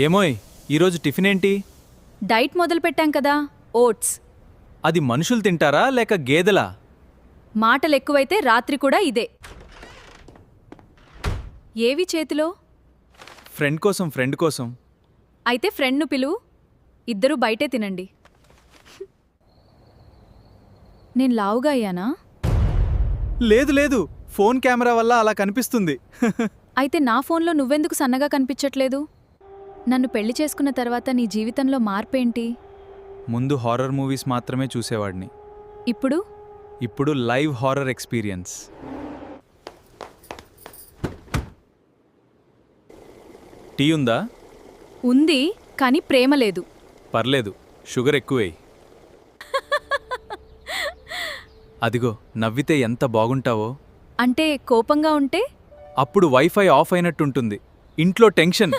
ఏమోయ్ ఈరోజు టిఫిన్ ఏంటి? డైట్ మొదలుపెట్టాం కదా, ఓట్స్. అది మనుషులు తింటారా లేక గేదెలా? మాటలు ఎక్కువైతే రాత్రి కూడా ఇదే. ఏవి చేతిలో? ఫ్రెండ్ కోసం. అయితే ఫ్రెండ్ను పిలువు, ఇద్దరూ బయటే తినండి. నేను లావుగా అయ్యానా? లేదు ఫోన్ కెమెరా వల్ల అలా కనిపిస్తుంది. అయితే నా ఫోన్లో నువ్వెందుకు సన్నగా కనిపించట్లేదు? నన్ను పెళ్లి చేసుకున్న తర్వాత నీ జీవితంలో మార్పేంటి? ముందు హారర్ మూవీస్ మాత్రమే చూసేవాడిని. ఇప్పుడు లైవ్ హారర్ ఎక్స్పీరియన్స్. టీ ఉందా? ఉంది, కానీ ప్రేమ లేదు. పర్లేదు, షుగర్ ఎక్కువే. అదిగో నవ్వితే ఎంత బాగుంటావో. అంటే కోపంగా ఉంటే? అప్పుడు వైఫై ఆఫ్ అయినట్టుంటుంది, ఇంట్లో టెన్షన్.